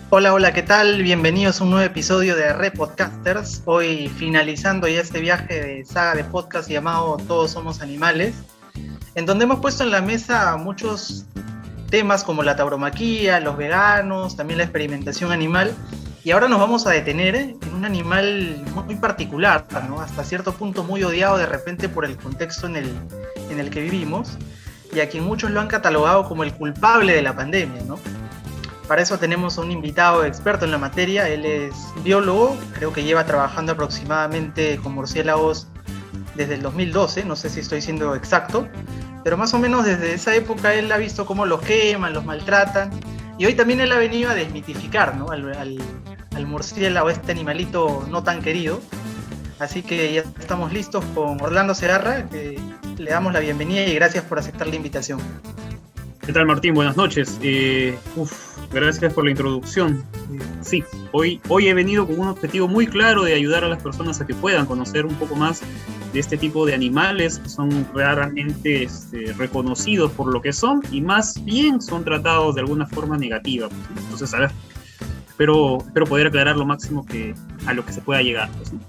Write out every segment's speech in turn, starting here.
Hola, hola, ¿qué tal? Bienvenidos a un nuevo episodio de Repodcasters. Hoy finalizando ya este viaje de saga de podcast llamado Todos Somos Animales, en donde hemos puesto en la mesa muchos temas como la tauromaquia, los veganos, también la experimentación animal. Y ahora nos vamos a detener en un animal muy particular, ¿no? Hasta cierto punto muy odiado de repente por el contexto en el que vivimos, y a quien muchos lo han catalogado como el culpable de la pandemia, ¿no? Para eso tenemos a un invitado experto en la materia. Él es biólogo, creo que lleva trabajando aproximadamente con murciélagos desde el 2012, no sé si estoy siendo exacto, pero más o menos desde esa época él ha visto cómo los queman, los maltratan, y hoy también él ha venido a desmitificar, ¿no? al murciélago, este animalito no tan querido. Así que ya estamos listos con Orlando Segarra, que le damos la bienvenida y gracias por aceptar la invitación. ¿Qué tal, Martín? Buenas noches. Gracias por la introducción. Sí, hoy he venido con un objetivo muy claro de ayudar a las personas a que puedan conocer un poco más de este tipo de animales que son raramente reconocidos por lo que son y más bien son tratados de alguna forma negativa. Pues, ¿no? Entonces, a ver, espero poder aclarar lo máximo a lo que se pueda llegar. Pues, ¿no?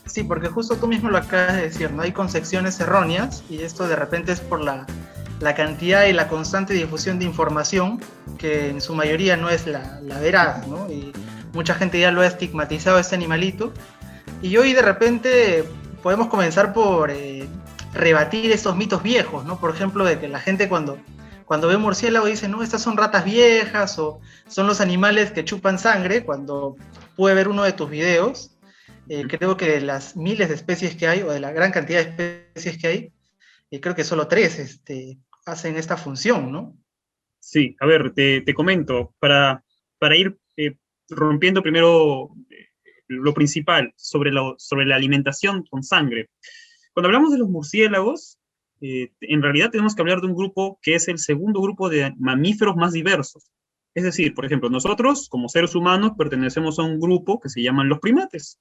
Sí, porque justo tú mismo lo acabas de decir, ¿no? Hay concepciones erróneas y esto de repente es por la cantidad y la constante difusión de información que en su mayoría no es la veraz, ¿no? Y mucha gente ya lo ha estigmatizado a este animalito. Y hoy de repente podemos comenzar por rebatir estos mitos viejos, ¿no? Por ejemplo, de que la gente cuando ve un murciélago dice, no, estas son ratas viejas o son los animales que chupan sangre. Cuando pude ver uno de tus videos, creo que de las miles de especies que hay, o de la gran cantidad de especies que hay, creo que solo tres hacen esta función, ¿no? Sí, a ver, te comento, para ir rompiendo primero lo principal sobre la alimentación con sangre. Cuando hablamos de los murciélagos, en realidad tenemos que hablar de un grupo que es el segundo grupo de mamíferos más diversos. Es decir, por ejemplo, nosotros como seres humanos pertenecemos a un grupo que se llaman los primates.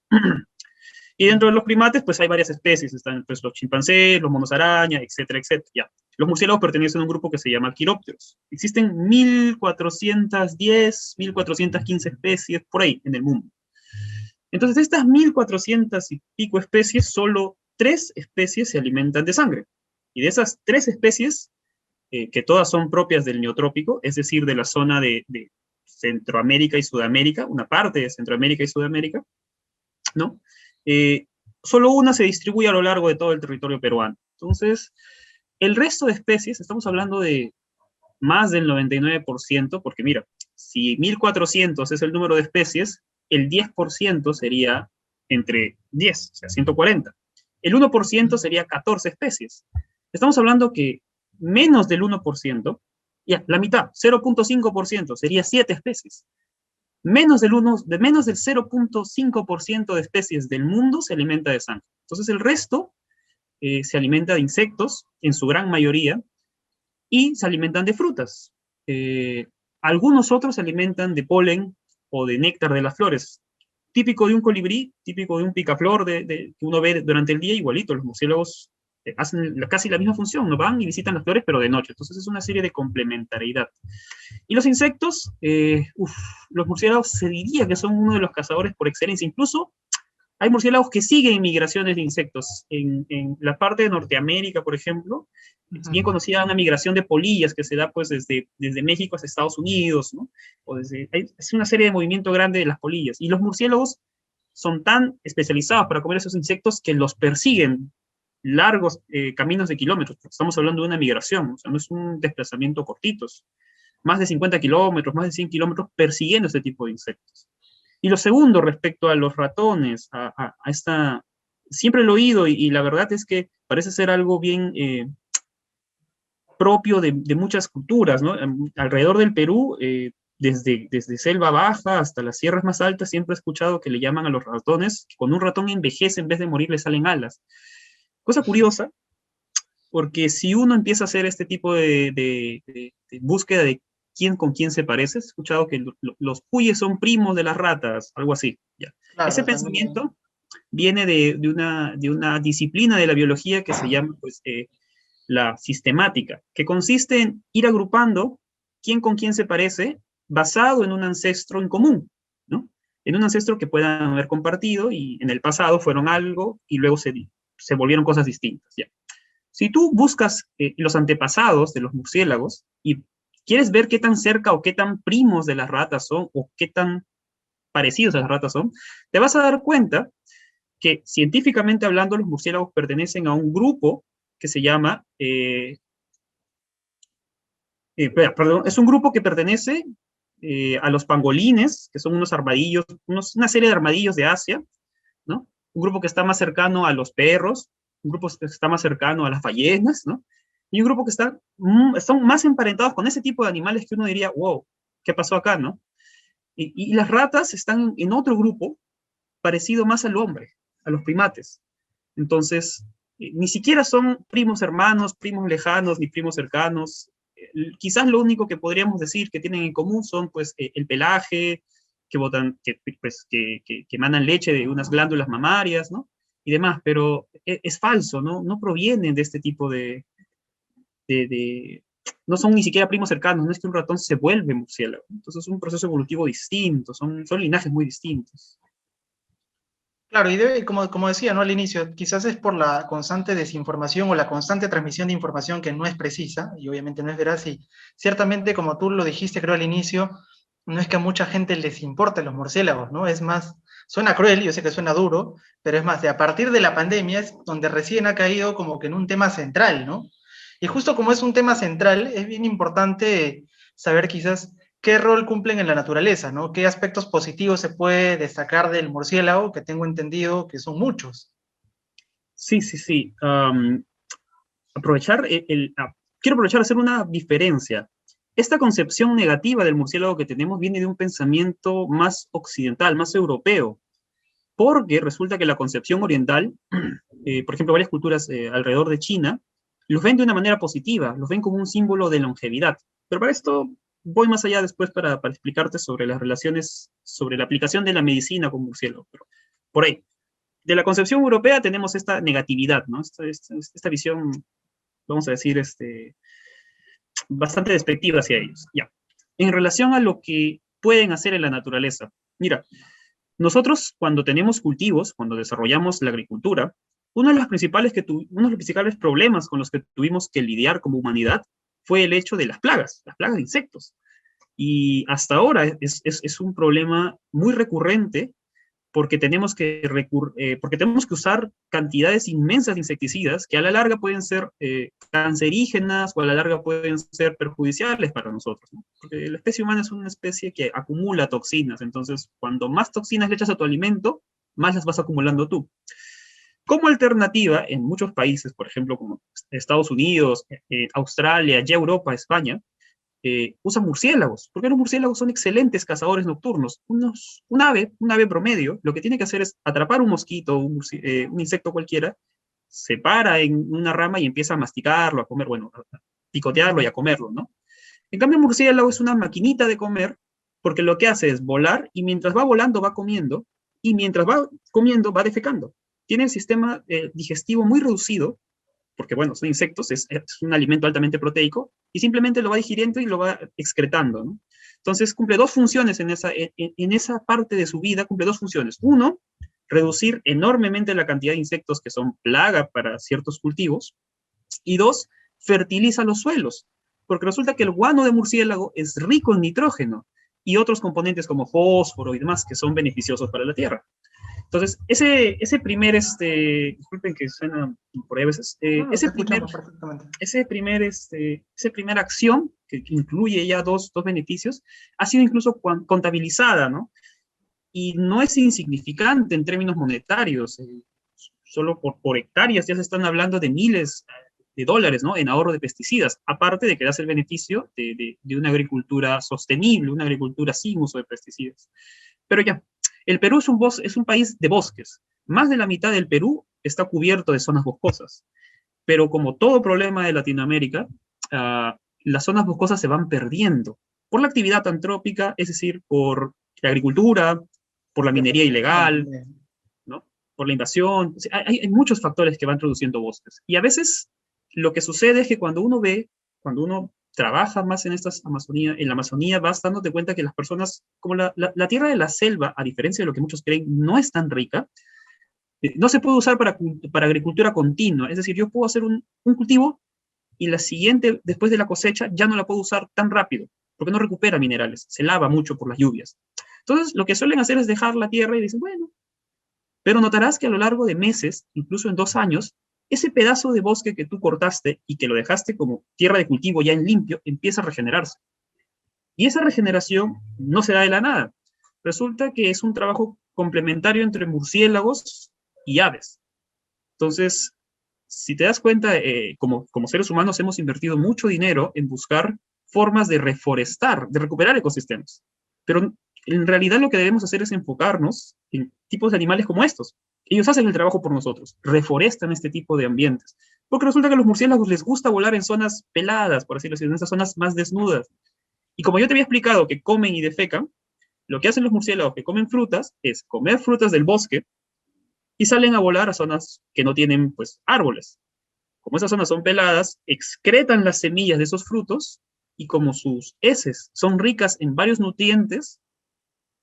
Y dentro de los primates, pues hay varias especies, están pues, los chimpancés, los monos araña, etcétera, etcétera. Ya. Los murciélagos pertenecen a un grupo que se llama quirópteros. Existen 1410, 1415 especies por ahí en el mundo. Entonces, de estas 1400 y pico especies, solo 3 especies se alimentan de sangre. Y de esas 3 especies, que todas son propias del neotrópico, es decir, de la zona de Centroamérica y Sudamérica, una parte de Centroamérica y Sudamérica, ¿no? Eh, Solo una se distribuye a lo largo de todo el territorio peruano. Entonces, el resto de especies, estamos hablando de más del 99%, porque mira, si 1400 es el número de especies, el 10% sería entre 10, o sea, 140. El 1% sería 14 especies. Estamos hablando que menos del 1%, ya, la mitad, 0.5%, sería 7 especies. Menos del 0.5% de especies del mundo se alimenta de sangre. Entonces el resto se alimenta de insectos, en su gran mayoría, y se alimentan de frutas. Eh, Algunos otros se alimentan de polen o de néctar de las flores. Típico de un colibrí, típico de un picaflor que uno ve durante el día, igualito. Los murciélagos hacen casi la misma función, no van y visitan las flores, pero de noche. Entonces es una serie de complementariedad. Y los insectos, los murciélagos se diría que son uno de los cazadores por excelencia. Incluso hay murciélagos que siguen migraciones de insectos. En la parte de Norteamérica, por ejemplo, es bien conocida una migración de polillas que se da pues desde México hasta Estados Unidos, ¿no? Es una serie de movimiento grande de las polillas. Y los murciélagos son tan especializados para comer esos insectos que los persiguen largos caminos de kilómetros. Estamos hablando de una migración, o sea, no es un desplazamiento cortitos. Más de 50 kilómetros, más de 100 kilómetros persiguiendo este tipo de insectos. Y lo segundo, respecto a los ratones, a esta, siempre lo he oído y la verdad es que parece ser algo bien propio de muchas culturas, ¿no? Alrededor del Perú, desde selva baja hasta las sierras más altas, siempre he escuchado que le llaman a los ratones, que cuando un ratón envejece, en vez de morir, le salen alas. Cosa curiosa, porque si uno empieza a hacer este tipo de búsqueda de quién con quién se parece, he escuchado que los cuyes son primos de las ratas, algo así. Ya. Ese Claro, también. pensamiento viene de una disciplina de la biología que se llama pues, la sistemática, que consiste en ir agrupando quién con quién se parece basado en un ancestro en común, ¿no? En un ancestro que puedan haber compartido y en el pasado fueron algo y luego se volvieron cosas distintas, ¿ya? Si tú buscas los antepasados de los murciélagos y quieres ver qué tan cerca o qué tan primos de las ratas son o qué tan parecidos a las ratas son, te vas a dar cuenta que científicamente hablando los murciélagos pertenecen a un grupo que se llama, perdón, es un grupo que pertenece a los pangolines, que son unos armadillos, una serie de armadillos de Asia, ¿no? Un grupo que está más cercano a los perros, un grupo que está más cercano a las ballenas, ¿no? Y un grupo que están más emparentados con ese tipo de animales que uno diría, wow, ¿qué pasó acá, no? Y las ratas están en otro grupo parecido más al hombre, a los primates. Entonces, ni siquiera son primos hermanos, primos lejanos, ni primos cercanos. Quizás lo único que podríamos decir que tienen en común son, pues, el pelaje, que botan, pues, que emanan leche de unas glándulas mamarias, ¿no? Y demás, pero es falso, ¿no? No provienen de este tipo de no son ni siquiera primos cercanos, no es que un ratón se vuelve murciélago. Entonces es un proceso evolutivo distinto, son linajes muy distintos. Claro, y como decía, ¿no? Al inicio, quizás es por la constante desinformación o la constante transmisión de información que no es precisa y obviamente no es veraz. Y ciertamente, como tú lo dijiste, creo al inicio, no es que a mucha gente les importen los murciélagos, ¿no? Es más, suena cruel, yo sé que suena duro, pero es más, de a partir de la pandemia es donde recién ha caído como que en un tema central, ¿no? Y justo como es un tema central, es bien importante saber quizás qué rol cumplen en la naturaleza, ¿no? ¿Qué aspectos positivos se puede destacar del murciélago? Que tengo entendido que son muchos. Sí, sí, sí. Aprovechar quiero aprovechar a hacer una diferencia. Esta concepción negativa del murciélago que tenemos viene de un pensamiento más occidental, más europeo, porque resulta que la concepción oriental, por ejemplo, varias culturas alrededor de China, los ven de una manera positiva, los ven como un símbolo de longevidad. Pero para esto voy más allá después para explicarte sobre las relaciones, sobre la aplicación de la medicina con murciélago. Pero por ahí, de la concepción europea tenemos esta negatividad, ¿no? Esta visión, vamos a decir, bastante despectiva hacia ellos. Ya. En relación a lo que pueden hacer en la naturaleza. Mira, nosotros cuando tenemos cultivos, cuando desarrollamos la agricultura, uno de los principales problemas con los que tuvimos que lidiar como humanidad fue el hecho de las plagas de insectos. Y hasta ahora es un problema muy recurrente porque tenemos que usar cantidades inmensas de insecticidas que a la larga pueden ser cancerígenas o a la larga pueden ser perjudiciales para nosotros, ¿no? Porque la especie humana es una especie que acumula toxinas, entonces cuando más toxinas le echas a tu alimento, más las vas acumulando tú. Como alternativa, en muchos países, por ejemplo, como Estados Unidos, Australia, ya Europa, España, usan murciélagos, porque los murciélagos son excelentes cazadores nocturnos. Un ave promedio, lo que tiene que hacer es atrapar un mosquito, un insecto cualquiera, se para en una rama y empieza a masticarlo, a comer, bueno, a picotearlo y a comerlo, ¿no? En cambio, el murciélago es una maquinita de comer, porque lo que hace es volar y mientras va volando va comiendo, y mientras va comiendo va defecando. Tiene el sistema digestivo muy reducido, porque bueno, son insectos, es un alimento altamente proteico, y simplemente lo va digiriendo y lo va excretando, ¿no? Entonces cumple dos funciones en esa parte de su vida, cumple dos funciones. Uno, reducir enormemente la cantidad de insectos que son plaga para ciertos cultivos, y dos, fertiliza los suelos, porque resulta que el guano de murciélago es rico en nitrógeno y otros componentes como fósforo y demás que son beneficiosos para la tierra. Entonces, ese primer, disculpen que suena por ahí a veces, No, te escuchamos perfectamente. esa primera acción, que incluye ya dos beneficios, ha sido incluso contabilizada, ¿no? Y no es insignificante en términos monetarios, solo por hectáreas ya se están hablando de miles de dólares, ¿no? En ahorro de pesticidas, aparte de que das el beneficio de una agricultura sostenible, una agricultura sin uso de pesticidas. Pero ya, el Perú es un país de bosques. Más de la mitad del Perú está cubierto de zonas boscosas. Pero como todo problema de Latinoamérica, las zonas boscosas se van perdiendo por la actividad antrópica, es decir, por la agricultura, por la minería ilegal, ¿no? Por la invasión. O sea, hay muchos factores que van reduciendo bosques. Y a veces lo que sucede es que cuando uno trabaja más en en la Amazonía, vas dándote cuenta que las personas, como la tierra de la selva, a diferencia de lo que muchos creen, no es tan rica, no se puede usar para agricultura continua. Es decir, yo puedo hacer un cultivo y la siguiente, después de la cosecha, ya no la puedo usar tan rápido, porque no recupera minerales, se lava mucho por las lluvias. Entonces, lo que suelen hacer es dejar la tierra y dicen, bueno, pero notarás que a lo largo de meses, incluso en 2 años, ese pedazo de bosque que tú cortaste y que lo dejaste como tierra de cultivo ya en limpio, empieza a regenerarse. Y esa regeneración no se da de la nada. Resulta que es un trabajo complementario entre murciélagos y aves. Entonces, si te das cuenta, como seres humanos hemos invertido mucho dinero en buscar formas de reforestar, de recuperar ecosistemas. Pero en realidad lo que debemos hacer es enfocarnos en tipos de animales como estos. Ellos hacen el trabajo por nosotros, reforestan este tipo de ambientes. Porque resulta que a los murciélagos les gusta volar en zonas peladas, por así decirlo, en esas zonas más desnudas. Y como yo te había explicado que comen y defecan, lo que hacen los murciélagos que comen frutas es comer frutas del bosque y salen a volar a zonas que no tienen pues árboles. Como esas zonas son peladas, excretan las semillas de esos frutos y como sus heces son ricas en varios nutrientes,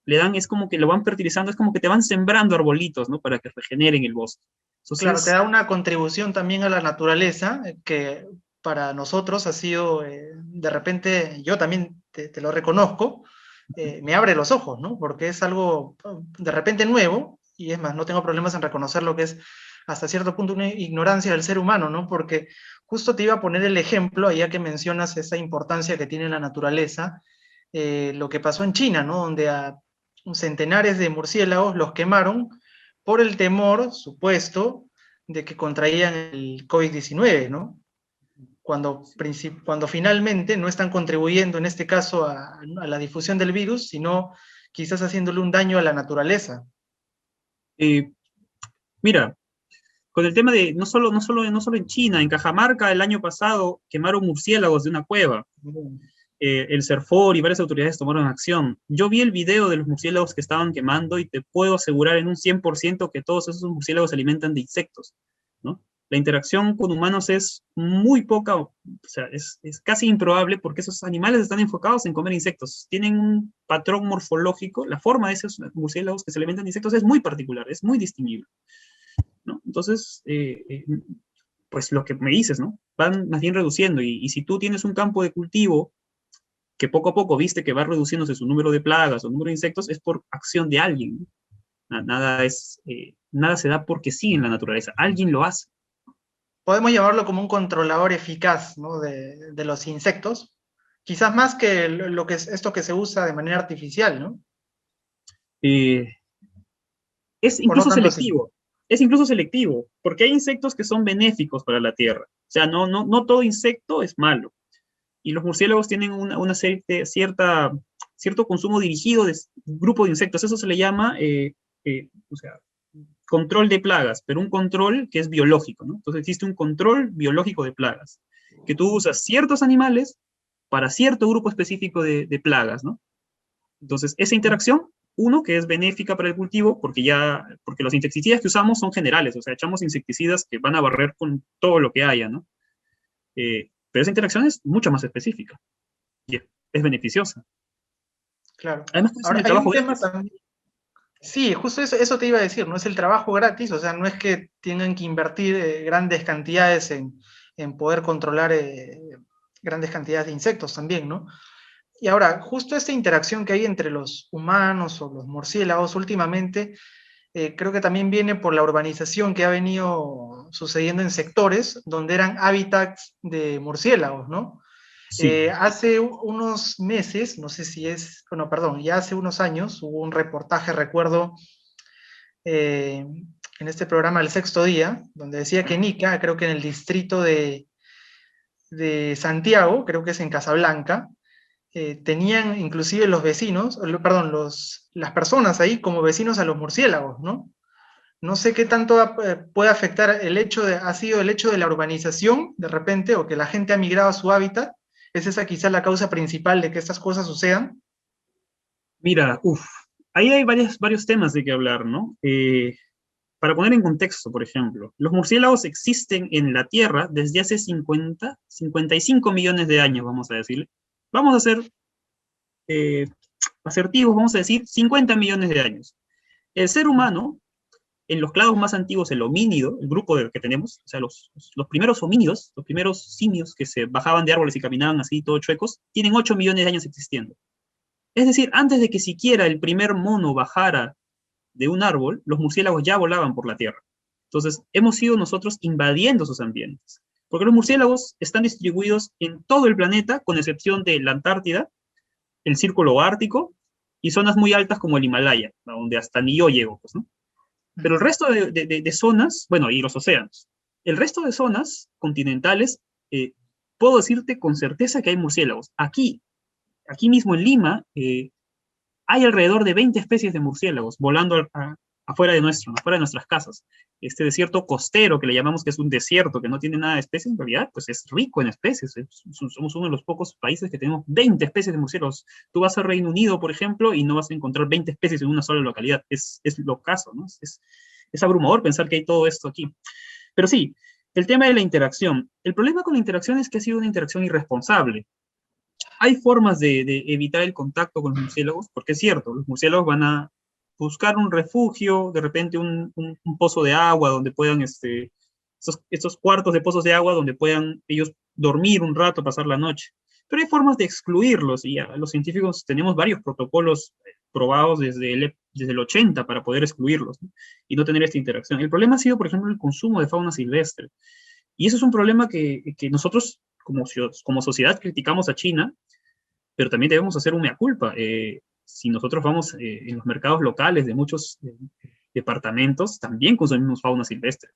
le dan, es como que lo van fertilizando, es como que te van sembrando arbolitos, ¿no? Para que regeneren el bosque. Claro, te Entonces, da una contribución también a la naturaleza que para nosotros ha sido, de repente, yo también te lo reconozco, me abre los ojos, ¿no? Porque es algo de repente nuevo, y es más, no tengo problemas en reconocer lo que es hasta cierto punto una ignorancia del ser humano, ¿no? Porque justo te iba a poner el ejemplo, ya que mencionas esa importancia que tiene la naturaleza, lo que pasó en China, ¿no? Donde a centenares de murciélagos los quemaron por el temor supuesto de que contraían el COVID-19, ¿no? Cuando finalmente no están contribuyendo, en este caso, a la difusión del virus, sino quizás haciéndole un daño a la naturaleza. eh, mira, con el tema de, no solo en China, en Cajamarca el año pasado quemaron murciélagos de una cueva. El CERFOR y varias autoridades tomaron acción. Yo vi el video de los murciélagos que estaban quemando y te puedo asegurar en un 100% que todos esos murciélagos se alimentan de insectos, ¿no? La interacción con humanos es muy poca, o sea, es casi improbable porque esos animales están enfocados en comer insectos. Tienen un patrón morfológico, la forma de esos murciélagos que se alimentan de insectos es muy particular, es muy distinguible, ¿no? Entonces, pues lo que me dices, ¿no? Van más bien reduciendo y si tú tienes un campo de cultivo que poco a poco viste que va reduciéndose su número de plagas o número de insectos, es por acción de alguien. Nada se da porque sí en la naturaleza, alguien lo hace. Podemos llamarlo como un controlador eficaz, ¿no? de los insectos, quizás más que lo que es esto que se usa de manera artificial, ¿no? Eh, es O no incluso tanto así. selectivo, es incluso selectivo, porque hay insectos que son benéficos para la tierra. O sea, no todo insecto es malo. Y los murciélagos tienen cierto consumo dirigido de un grupo de insectos. Eso se le llama o sea, control de plagas, pero un control que es biológico, ¿no? Entonces existe un control biológico de plagas, que tú usas ciertos animales para cierto grupo específico de plagas, ¿no? Entonces, esa interacción, uno, que es benéfica para el cultivo, porque los insecticidas que usamos son generales, o sea, echamos insecticidas que van a barrer con todo lo que haya, ¿no? Pero esa interacción es mucho más específica y es beneficiosa. Claro. Además, es en Ahora, el hay un trabajo tema gratis. también. Sí, justo eso te iba a decir, no es el trabajo gratis, o sea, no es que tengan que invertir grandes cantidades en poder controlar grandes cantidades de insectos también, ¿no? Y ahora, justo esta interacción que hay entre los humanos o los murciélagos últimamente, creo que también viene por la urbanización que ha venido sucediendo en sectores donde eran hábitats de murciélagos, ¿no? Sí, Hace unos meses, no sé si es, bueno, perdón, ya hace unos años hubo un reportaje, recuerdo, en este programa El Sexto Día, donde decía que en Ica, creo que en el distrito de Santiago, creo que es en Casablanca, tenían inclusive los vecinos, perdón, las personas ahí como vecinos a los murciélagos, ¿no? No sé qué tanto puede afectar ha sido el hecho de la urbanización de repente, o que la gente ha migrado a su hábitat. ¿Es esa quizá la causa principal de que estas cosas sucedan? mira, ahí hay varios temas de que hablar, ¿no? Para poner en contexto, por ejemplo, los murciélagos existen en la Tierra desde hace 55 millones de años, vamos a decirle. Vamos a ser eh, asertivos, vamos a decir 50 millones de años. El ser humano, en los clados más antiguos, el homínido, el grupo que tenemos, o sea, los primeros homínidos, los primeros simios que se bajaban de árboles y caminaban así, todos chuecos, tienen 8 millones de años existiendo. Es decir, antes de que siquiera el primer mono bajara de un árbol, los murciélagos ya volaban por la Tierra. Entonces, hemos ido nosotros invadiendo sus ambientes. Porque los murciélagos están distribuidos en todo el planeta, con excepción de la Antártida, el Círculo Ártico y zonas muy altas como el Himalaya, donde hasta ni yo llego, pues, ¿no? Pero el resto de zonas, bueno, y los océanos, el resto de zonas continentales, puedo decirte con certeza que hay murciélagos. Aquí mismo en Lima, hay alrededor de 20 especies de murciélagos volando afuera de nuestras casas. Este desierto costero que le llamamos, que es un desierto que no tiene nada de especies, en realidad pues es rico en especies. Somos uno de los pocos países que tenemos 20 especies de murciélagos. Tú vas al Reino Unido, por ejemplo, y no vas a encontrar 20 especies en una sola localidad. Es lo caso, ¿no? Es abrumador pensar que hay todo esto aquí. Pero sí, el tema de la interacción. El problema con la interacción es que ha sido una interacción irresponsable. Hay formas de evitar el contacto con los murciélagos, porque es cierto, los murciélagos van a buscar un refugio, de repente un pozo de agua donde puedan, estos cuartos de pozos de agua donde puedan ellos dormir un rato, pasar la noche. Pero hay formas de excluirlos, y los científicos tenemos varios protocolos probados desde el 80 para poder excluirlos, ¿no? Y no tener esta interacción. El problema ha sido, por ejemplo, el consumo de fauna silvestre. Y eso es un problema que nosotros como sociedad criticamos a China, pero también debemos hacer un mea culpa. Si nosotros vamos en los mercados locales de muchos departamentos, también consumimos fauna silvestre.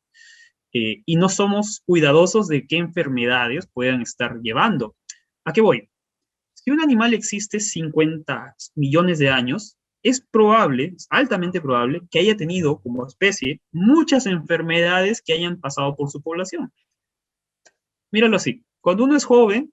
Y no somos cuidadosos de qué enfermedades puedan estar llevando. ¿A qué voy? Si un animal existe 50 millones de años, es probable, es altamente probable, que haya tenido como especie muchas enfermedades que hayan pasado por su población. Míralo así. Cuando uno es joven,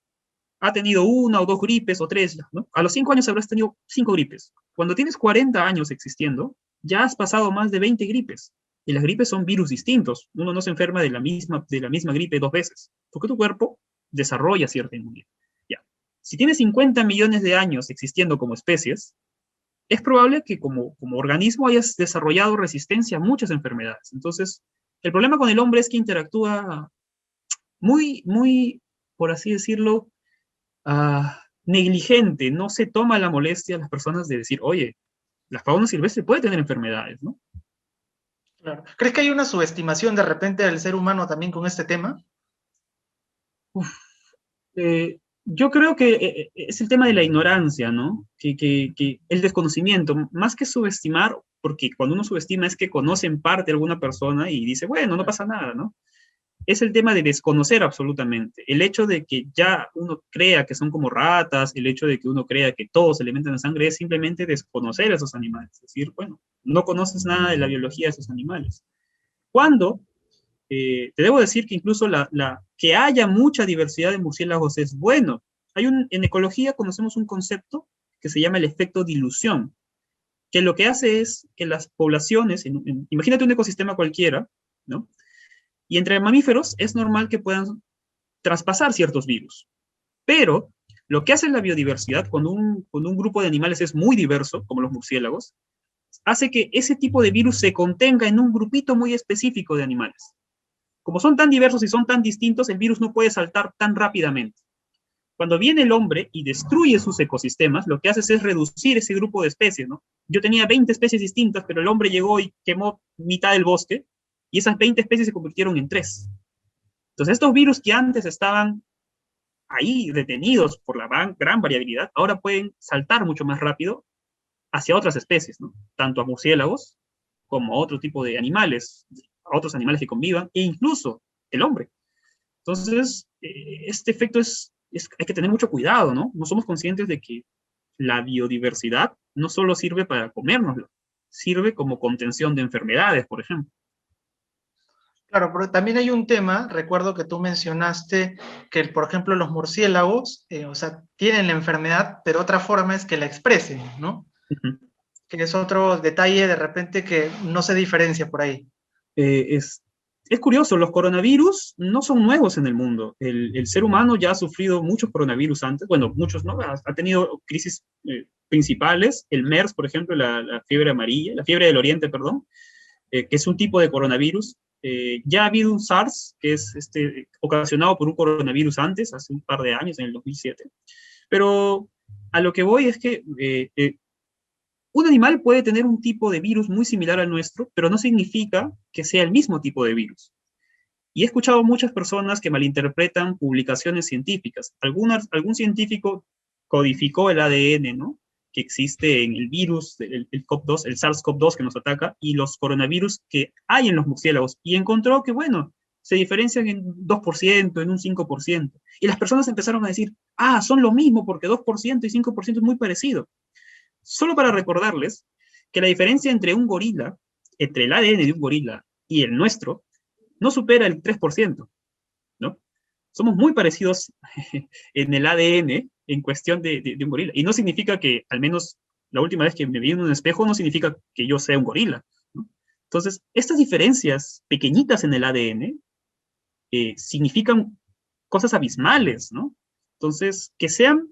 ha tenido una o dos gripes o tres, ¿no? A los 5 años habrás tenido 5 gripes. Cuando tienes 40 años existiendo, ya has pasado más de 20 gripes. Y las gripes son virus distintos. Uno no se enferma de la misma gripe 2 veces, porque tu cuerpo desarrolla cierta inmunidad. Ya. Si tienes 50 millones de años existiendo como especies, es probable que como organismo hayas desarrollado resistencia a muchas enfermedades. Entonces, el problema con el hombre es que interactúa muy, por así decirlo, negligente. No se toma la molestia a las personas de decir, oye, la fauna silvestre puede tener enfermedades, ¿no? Claro. ¿Crees que hay una subestimación de repente del ser humano también con este tema? Yo creo que es el tema de la ignorancia, ¿no? Que el desconocimiento, más que subestimar, porque cuando uno subestima es que conoce en parte a alguna persona y dice, bueno, no pasa nada, ¿no? Es el tema de desconocer absolutamente. El hecho de que ya uno crea que son como ratas, el hecho de que uno crea que todos se alimentan de sangre, es simplemente desconocer a esos animales. Es decir, bueno, no conoces nada de la biología de esos animales. Cuando te debo decir que incluso que haya mucha diversidad de murciélagos es bueno. En ecología conocemos un concepto que se llama el efecto dilución, que lo que hace es que las poblaciones, imagínate un ecosistema cualquiera, ¿no? Y entre mamíferos es normal que puedan traspasar ciertos virus. Pero lo que hace la biodiversidad cuando un grupo de animales es muy diverso, como los murciélagos, hace que ese tipo de virus se contenga en un grupito muy específico de animales. Como son tan diversos y son tan distintos, el virus no puede saltar tan rápidamente. Cuando viene el hombre y destruye sus ecosistemas, lo que hace es reducir ese grupo de especies, ¿no? Yo tenía 20 especies distintas, pero el hombre llegó y quemó mitad del bosque, y esas 20 especies se convirtieron en 3. Entonces, estos virus que antes estaban ahí retenidos por la gran variabilidad, ahora pueden saltar mucho más rápido hacia otras especies, ¿no? Tanto a murciélagos como a otro tipo de animales, a otros animales que convivan, e incluso el hombre. Entonces, este efecto hay que tener mucho cuidado, ¿no? No somos conscientes de que la biodiversidad no solo sirve para comérnoslo, sirve como contención de enfermedades, por ejemplo. Claro, pero también hay un tema, recuerdo que tú mencionaste que, por ejemplo, los murciélagos, o sea, tienen la enfermedad, pero otra forma es que la expresen, ¿no? Que es otro detalle de repente que no se diferencia por ahí. Es curioso, los coronavirus no son nuevos en el mundo. El ser humano ya ha sufrido muchos coronavirus antes, bueno, muchos no, ha tenido crisis principales, el MERS, por ejemplo, la fiebre amarilla, la fiebre del Oriente, perdón, que es un tipo de coronavirus. Ya ha habido un SARS, que es ocasionado por un coronavirus antes, hace un par de años, en el 2007. Pero a lo que voy es que un animal puede tener un tipo de virus muy similar al nuestro, pero no significa que sea el mismo tipo de virus. Y he escuchado muchas personas que malinterpretan publicaciones científicas. Algún científico codificó el ADN, ¿no?, que existe en el virus, el COV-2, el SARS-CoV-2 que nos ataca, y los coronavirus que hay en los murciélagos, y encontró que, bueno, se diferencian en 2%, en un 5%. Y las personas empezaron a decir, son lo mismo, porque 2% y 5% es muy parecido. Solo para recordarles que la diferencia entre un gorila, entre el ADN de un gorila y el nuestro, no supera el 3%, ¿no? Somos muy parecidos en el ADN en cuestión de un gorila. Y no significa que, al menos la última vez que me vi en un espejo, no significa que yo sea un gorila, ¿no? Entonces, estas diferencias pequeñitas en el ADN significan cosas abismales, ¿no? Entonces, que sean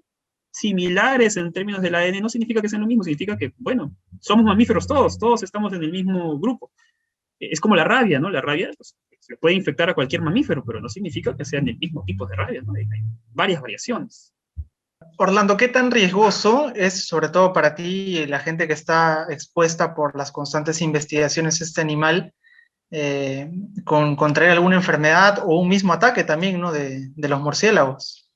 similares en términos del ADN no significa que sean lo mismo, significa que, bueno, somos mamíferos todos estamos en el mismo grupo. Es como la rabia, ¿no? La rabia, pues, se puede infectar a cualquier mamífero, pero no significa que sean el mismo tipo de rabia, ¿no? Hay varias variaciones. Orlando, ¿qué tan riesgoso es, sobre todo para ti y la gente que está expuesta por las constantes investigaciones a este animal, con contraer alguna enfermedad o un mismo ataque también, ¿no?, de los murciélagos?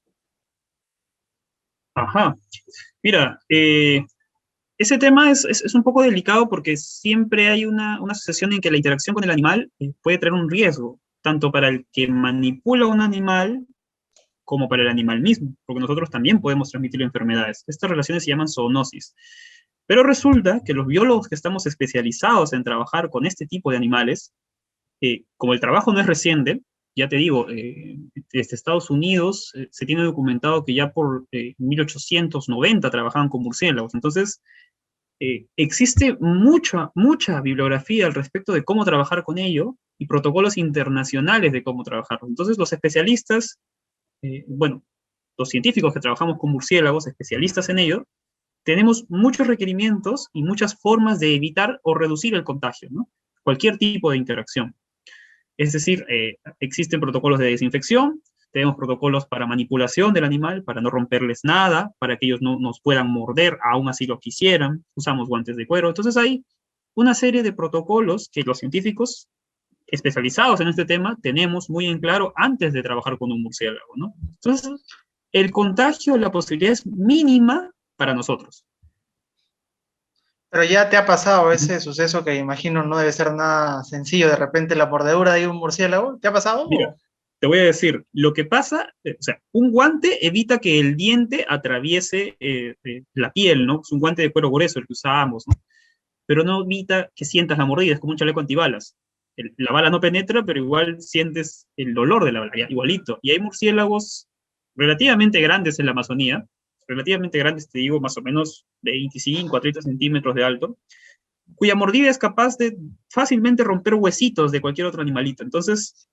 Ajá. Mira, ese tema es un poco delicado porque siempre hay una asociación en que la interacción con el animal puede traer un riesgo, tanto para el que manipula un animal como para el animal mismo, porque nosotros también podemos transmitir enfermedades. Estas relaciones se llaman zoonosis. Pero resulta que los biólogos que estamos especializados en trabajar con este tipo de animales, como el trabajo no es reciente, ya te digo, desde Estados Unidos se tiene documentado que ya por 1890 trabajaban con murciélagos. Entonces, existe mucha bibliografía al respecto de cómo trabajar con ello y protocolos internacionales de cómo trabajar. Entonces, los especialistas, bueno, los científicos que trabajamos con murciélagos, especialistas en ello, tenemos muchos requerimientos y muchas formas de evitar o reducir el contagio, ¿no? Cualquier tipo de interacción. Es decir, existen protocolos de desinfección, tenemos protocolos para manipulación del animal, para no romperles nada, para que ellos no nos puedan morder, aún así lo quisieran, usamos guantes de cuero. Entonces hay una serie de protocolos que los científicos especializados en este tema tenemos muy en claro antes de trabajar con un murciélago, ¿no? Entonces, el contagio, la posibilidad es mínima para nosotros. Pero ya te ha pasado ese suceso que imagino no debe ser nada sencillo, de repente la mordedura de un murciélago, ¿te ha pasado? Mira, te voy a decir, lo que pasa, o sea, un guante evita que el diente atraviese la piel, ¿no? Es un guante de cuero grueso el que usábamos, ¿no? Pero no evita que sientas la mordida, es como un chaleco antibalas. La bala no penetra, pero igual sientes el dolor de la bala, igualito. Y hay murciélagos relativamente grandes en la Amazonía, relativamente grandes, te digo, más o menos de 25 a 30 centímetros de alto, cuya mordida es capaz de fácilmente romper huesitos de cualquier otro animalito. Entonces,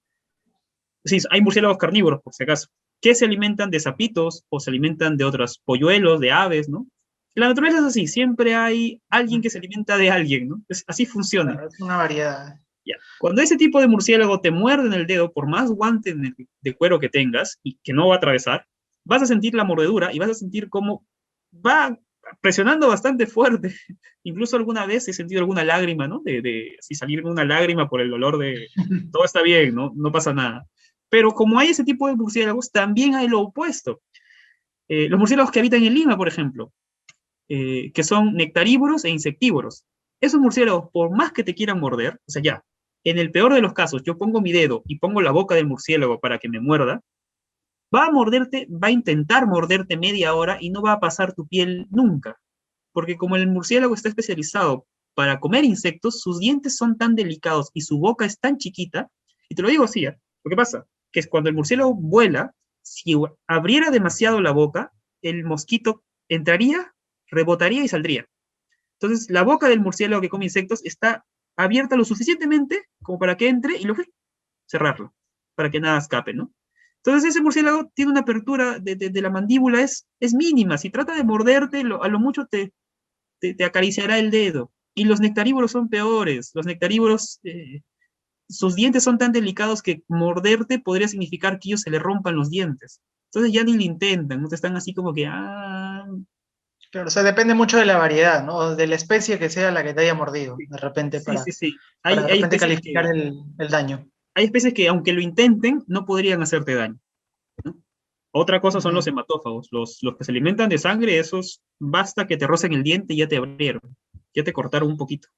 sí, hay murciélagos carnívoros, por si acaso, que se alimentan de sapitos o se alimentan de otros polluelos, de aves, ¿no? La naturaleza es así, siempre hay alguien que se alimenta de alguien, ¿no? Así funciona. Claro, es una variedad. Ya. Cuando ese tipo de murciélago te muerde en el dedo, por más guante de cuero que tengas y que no va a atravesar, vas a sentir la mordedura y vas a sentir cómo va presionando bastante fuerte. Incluso alguna vez he sentido alguna lágrima, ¿no? Si salir una lágrima por el dolor de todo está bien, ¿no? No pasa nada. Pero como hay ese tipo de murciélagos, también hay lo opuesto. Los murciélagos que habitan en Lima, por ejemplo, que son nectarívoros e insectívoros. Esos murciélagos, por más que te quieran morder, o sea, ya, en el peor de los casos, yo pongo mi dedo y pongo la boca del murciélago para que me muerda, va a morderte, va a intentar morderte media hora y no va a pasar tu piel nunca. Porque como el murciélago está especializado para comer insectos, sus dientes son tan delicados y su boca es tan chiquita, y te lo digo así, ¿eh? Lo que pasa que es cuando el murciélago vuela, si abriera demasiado la boca, el mosquito entraría, rebotaría y saldría. Entonces, la boca del murciélago que come insectos está abierta lo suficientemente como para que entre y luego cerrarla, para que nada escape, ¿no? Entonces ese murciélago tiene una apertura de la mandíbula, es mínima. Si trata de morderte, a lo mucho te acariciará el dedo. Y los nectarívoros son peores. Los nectarívoros, sus dientes son tan delicados que morderte podría significar que ellos se le rompan los dientes. Entonces ya ni lo intentan, no te están así como que, Claro, o sea, depende mucho de la variedad, ¿no? O de la especie que sea la que te haya mordido, de repente, sí, sí, sí. para Hay, de hay repente especies calificar el daño. hay especies que aunque lo intenten, no podrían hacerte daño, ¿no? Otra cosa son los Ujú. hematófagos, los que se alimentan de sangre, esos basta que te rocen el diente y ya te abrieron, ya te cortaron un poquito.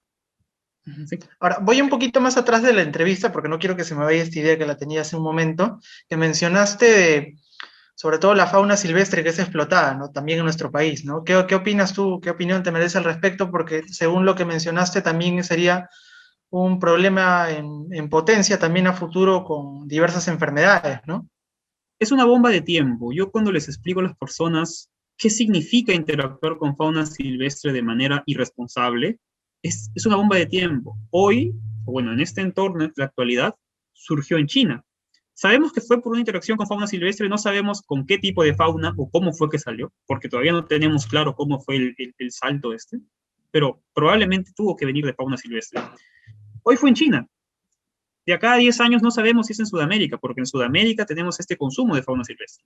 Ujú. ¿Sí? Ahora, voy un poquito más atrás de la entrevista porque no quiero que se me vaya esta idea que la tenía hace un momento, que mencionaste sobre todo la fauna silvestre que es explotada, ¿no? También en nuestro país, ¿no? ¿Qué opinas tú? ¿Qué opinión te merece al respecto? Porque según lo que mencionaste, también sería un problema en potencia también a futuro con diversas enfermedades, ¿no? Es una bomba de tiempo. Yo cuando les explico a las personas qué significa interactuar con fauna silvestre de manera irresponsable, es una bomba de tiempo. Hoy, o bueno, en este entorno, en la actualidad, surgió en China. Sabemos que fue por una interacción con fauna silvestre, no sabemos con qué tipo de fauna o cómo fue que salió, porque todavía no tenemos claro cómo fue el salto este, pero probablemente tuvo que venir de fauna silvestre. Hoy fue en China. De acá a 10 años no sabemos si es en Sudamérica, porque en Sudamérica tenemos este consumo de fauna silvestre.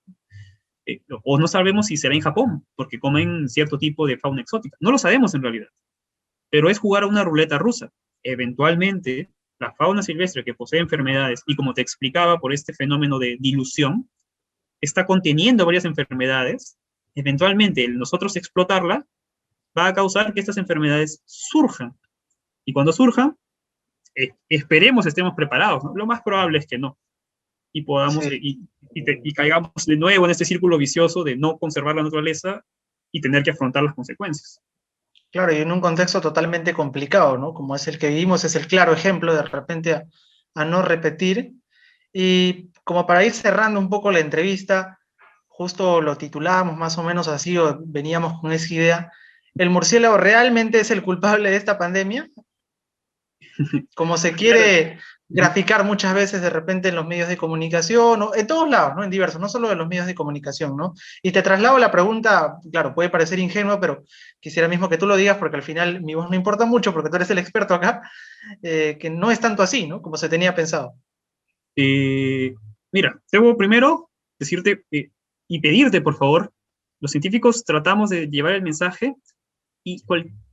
O no sabemos si será en Japón, porque comen cierto tipo de fauna exótica. No lo sabemos en realidad, pero es jugar a una ruleta rusa. Eventualmente, la fauna silvestre que posee enfermedades, y como te explicaba, por este fenómeno de dilución, está conteniendo varias enfermedades. Eventualmente, el nosotros explotarla va a causar que estas enfermedades surjan. Y cuando surjan, esperemos estemos preparados, ¿no? Lo más probable es que no. Y podamos Sí, y caigamos de nuevo en este círculo vicioso de no conservar la naturaleza y tener que afrontar las consecuencias. claro, y en un contexto totalmente complicado, ¿no? Como es el que vivimos, es el claro ejemplo de repente a no repetir. Y como para ir cerrando un poco la entrevista, justo lo titulábamos más o menos así, o veníamos con esa idea, ¿el murciélago realmente es el culpable de esta pandemia? Como se Claro. quiere graficar muchas veces de repente en los medios de comunicación, o en todos lados, ¿no? En diversos, no solo en los medios de comunicación, ¿no? Y te traslado la pregunta, claro, puede parecer ingenua, pero quisiera mismo que tú lo digas porque al final mi voz no importa mucho porque tú eres el experto acá, que no es tanto así, ¿no? Como se tenía pensado. Eh, Mira, debo primero decirte y pedirte, por favor, los científicos tratamos de llevar el mensaje y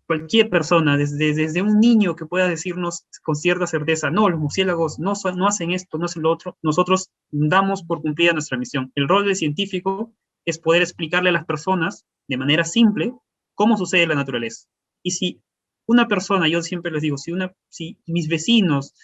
cualquier persona, desde un niño que pueda decirnos con cierta certeza, no, los murciélagos no hacen esto, no hacen lo otro, nosotros damos por cumplida nuestra misión. El rol del científico es poder explicarle a las personas de manera simple cómo sucede en la naturaleza. Y si una persona, yo siempre les digo, si mis vecinos,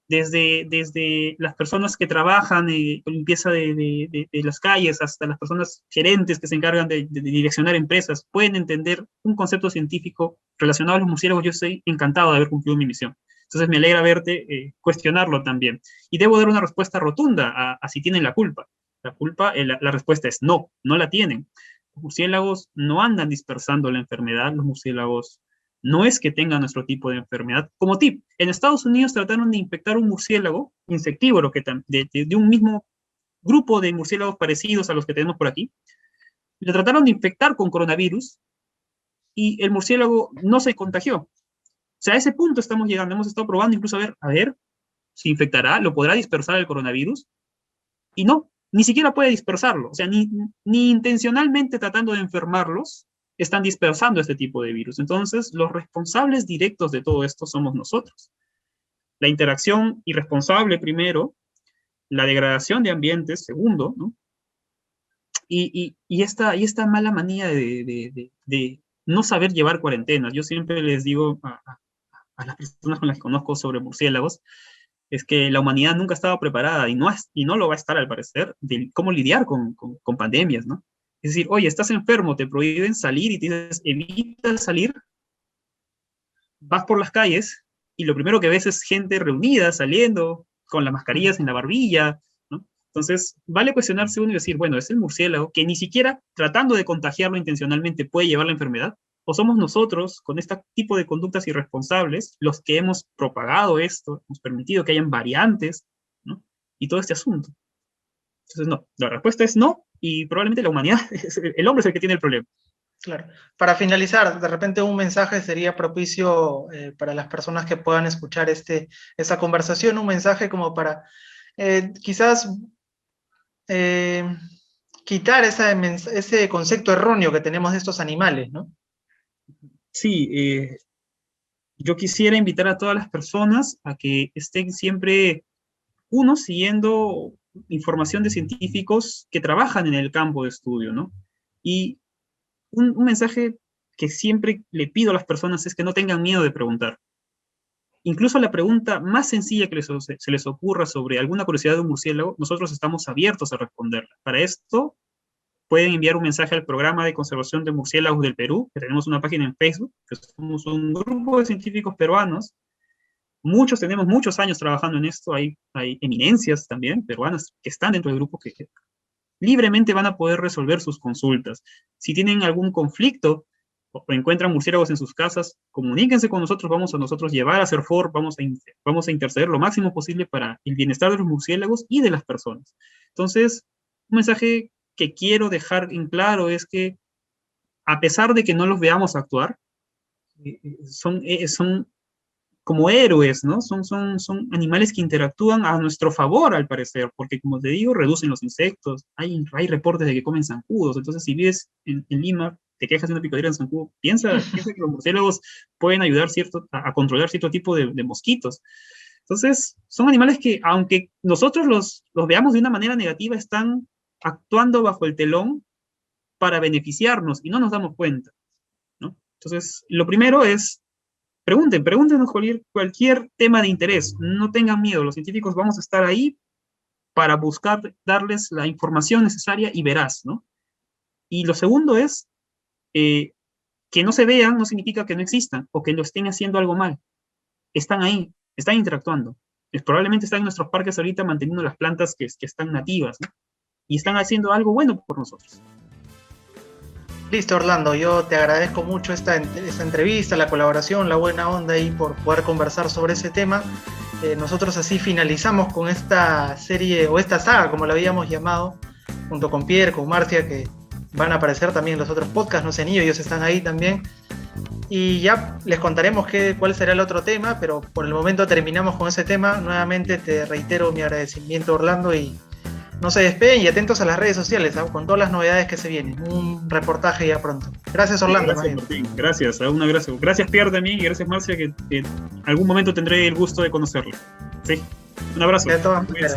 desde las personas que trabajan con limpieza de las calles hasta las personas gerentes que se encargan de direccionar empresas, pueden entender un concepto científico relacionado a los murciélagos, yo estoy encantado de haber cumplido mi misión. Entonces me alegra verte cuestionarlo también. Y debo dar una respuesta rotunda a si tienen la culpa. La respuesta es no, no la tienen. Los murciélagos no andan dispersando la enfermedad, los murciélagos no es que tengan nuestro tipo de enfermedad. Como tip, en Estados Unidos trataron de infectar un murciélago insectívoro de un mismo grupo de murciélagos parecidos a los que tenemos por aquí. Le trataron de infectar con coronavirus y el murciélago no se contagió. O sea, a ese punto estamos llegando. Hemos estado probando incluso a ver, si infectará, lo podrá dispersar el coronavirus. Y no, ni siquiera puede dispersarlo. O sea, ni intencionalmente tratando de enfermarlos, están dispersando este tipo de virus. Entonces, los responsables directos de todo esto somos nosotros. La interacción irresponsable primero, la degradación de ambientes segundo, ¿no? Y esta mala manía de no saber llevar cuarentenas. Yo siempre les digo a las personas con las que conozco sobre murciélagos, es que la humanidad nunca estaba preparada y no lo va a estar al parecer de cómo lidiar con pandemias, ¿no? Es decir, oye, estás enfermo, te prohíben salir y te dices, evita salir, vas por las calles y lo primero que ves es gente reunida, saliendo, con las mascarillas en la barbilla, ¿no? Entonces, vale cuestionarse uno y decir, bueno, es el murciélago que ni siquiera tratando de contagiarlo intencionalmente puede llevar la enfermedad. ¿O somos nosotros, con este tipo de conductas irresponsables, los que hemos propagado esto, hemos permitido que hayan variantes, ¿no? Y todo este asunto? Entonces, no, la respuesta es no, y probablemente la humanidad, el hombre es el que tiene el problema. Claro. Para finalizar, de repente un mensaje sería propicio para las personas que puedan escuchar esta conversación, un mensaje como para quizás quitar ese concepto erróneo que tenemos de estos animales, ¿no? Sí, yo quisiera invitar a todas las personas a que estén siempre, uno, siguiendo información de científicos que trabajan en el campo de estudio, ¿no? Y un mensaje que siempre le pido a las personas es que no tengan miedo de preguntar. Incluso la pregunta más sencilla que se les ocurra sobre alguna curiosidad de un murciélago, nosotros estamos abiertos a responderla. Para esto, pueden enviar un mensaje al Programa de Conservación de Murciélagos del Perú, que tenemos una página en Facebook, que somos un grupo de científicos peruanos. Tenemos muchos años trabajando en esto, hay eminencias también peruanas que están dentro del grupo que libremente van a poder resolver sus consultas. Si tienen algún conflicto o encuentran murciélagos en sus casas, comuníquense con nosotros, vamos a nosotros llevar a CERFOR, vamos a interceder lo máximo posible para el bienestar de los murciélagos y de las personas. Entonces, un mensaje que quiero dejar en claro es que, a pesar de que no los veamos actuar, son como héroes, ¿no? Son animales que interactúan a nuestro favor, al parecer, porque, como te digo, reducen los insectos, hay reportes de que comen zancudos. Entonces, si vives en Lima, te quejas de una picadera de zancudo, piensa que los murciélagos pueden ayudar a controlar cierto tipo de mosquitos. Entonces, son animales que, aunque nosotros los veamos de una manera negativa, están actuando bajo el telón para beneficiarnos y no nos damos cuenta, ¿no? Entonces, lo primero es pregúntenos cualquier tema de interés, no tengan miedo, los científicos vamos a estar ahí para buscar darles la información necesaria y veraz, ¿no? Y lo segundo es que no se vean no significa que no existan o que lo estén haciendo algo mal. Están ahí, están interactuando. Probablemente están en nuestros parques ahorita manteniendo las plantas que están nativas, ¿no? Y están haciendo algo bueno por nosotros. Listo, Orlando, yo te agradezco mucho esta entrevista, la colaboración, la buena onda y por poder conversar sobre ese tema. Nosotros así finalizamos con esta serie, o esta saga, como la habíamos llamado, junto con Pierre, con Marcia, que van a aparecer también en los otros podcasts, no sé ni ellos están ahí también. Y ya les contaremos cuál será el otro tema, pero por el momento terminamos con ese tema. Nuevamente te reitero mi agradecimiento, Orlando, y no se despeguen y atentos a las redes sociales, ¿no? Con todas las novedades que se vienen. Un reportaje ya pronto. Gracias, Orlando. Gracias, Martín. Gracias, gracias, Pierre, también, y gracias, Marcia, que en algún momento tendré el gusto de conocerlo. Sí, un abrazo. De todas maneras.